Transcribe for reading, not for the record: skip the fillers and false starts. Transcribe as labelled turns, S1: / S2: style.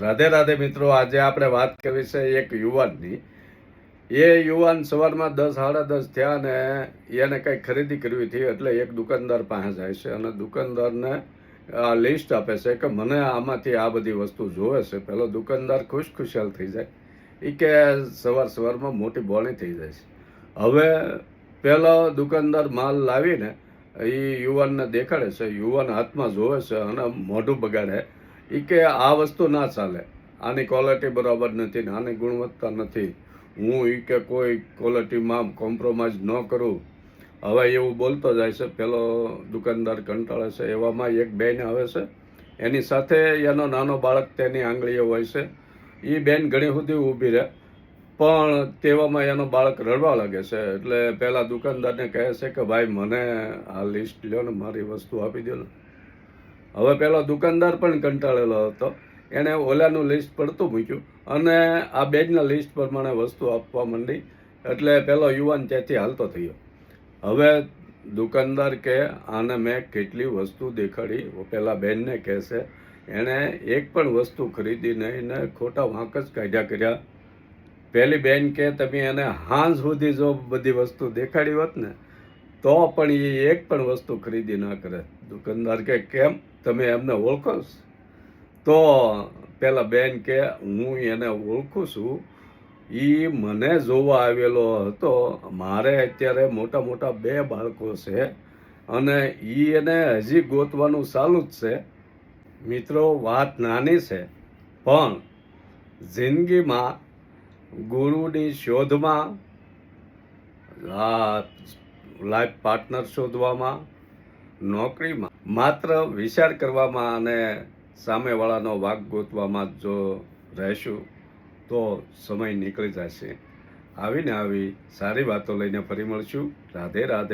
S1: રાધે રાધે મિત્રો, આજે આપણે વાત કરવી છે એક યુવાનની. એ યુવાન સવારમાં 10 સાડા 10 થયા ને એને કંઈ ખરીદી કરવી હતી, એટલે એક દુકાનદાર પાસે જાય છે અને દુકાનદારને લિસ્ટ આપે છે કે મને આમાંથી આ બધી વસ્તુ જોવે છે. પેલો દુકાનદાર ખુશખુશાલ થઈ જાય, એ કે સવારમાં મોટી બોણી થઈ જાય છે. હવે પેલો દુકાનદાર માલ લાવીને એ યુવાનને દેખાડે છે. યુવાન હાથમાં જોવે છે અને મોઢું બગાડે. એ કે આ વસ્તુ ના ચાલે, આની ક્વોલિટી બરાબર નથી ને આની ગુણવત્તા નથી, હું એ કે કોઈ ક્વોલિટીમાં કોમ્પ્રોમાઇઝ ન કરું. હવે એવું બોલતો જાય છે. પેલો દુકાનદાર કંટાળે છે. એવામાં એક બેન આવે છે, એની સાથે એનો નાનો બાળક તેની આંગળીએ હોય છે. એ બેન ઘણી સુધી ઊભી રહે, પણ તેવામાં એનો બાળક રડવા લાગે છે. એટલે પેલા દુકાનદારને કહે છે કે ભાઈ મને આ લિસ્ટ લ્યો ને મારી વસ્તુ આપી દો ને. હવે પેલો દુકાનદાર પણ કંટાળેલો હતો, એણે ઓલાનું લિસ્ટ પડતું મૂક્યું અને આ બેનના લિસ્ટ પ્રમાણે વસ્તુ આપવા માંડી. એટલે પેલો યુવાન ત્યાંથી હાલતો થયો. હવે દુકાનદાર કે આને મેં કેટલી વસ્તુ દેખાડી, પેલા બેનને કહેશે એણે એક પણ વસ્તુ ખરીદી નહીં ને ખોટા વાંક જ કાઢ્યા કર્યા. પેલી બેન કે તમે એને હાંજ સુધી જો બધી વસ્તુ દેખાડી હોત ને તો પણ એ એક પણ વસ્તુ ખરીદી ના કરે. દુકાનદાર કે કેમ, તમે એમને ઓળખો છો? તો પેલા બેન કે હું એને ઓળખું છું, એ મને જોવા આવેલો હતો. મારે અત્યારે મોટા મોટા 2 બાળકો છે અને એને હજી ગોતવાનું ચાલુ જ છે. મિત્રો, વાત નાની છે, પણ જિંદગીમાં ગુરુની શોધમાં, લાઈફ પાર્ટનર શોધવામાં, નોકરીમાં માત્ર વિચાર કરવામાં અને સામેવાળાનો વાંક ગોતવામાં જો રહેશું તો સમય નીકળી જશે. આવી સારી વાતો લઈને ફરી મળશું. રાધે રાધે.